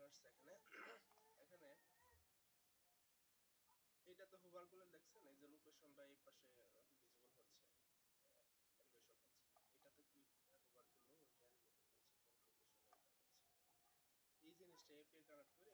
আসছে এখানে এখানে এটা তো হোভার করলে দেখছেন এই যে লোকেশনটা এই পাশে ভিজিবল হচ্ছে, অ্যানিমেশন হচ্ছে। এটাতে ক্লিক হোভার করলেও ওইটা অ্যানিমেটেড হচ্ছে, কোন লোকেশনে এটা হচ্ছে। এই জিনিসটা এপিআই কানেক্ট করে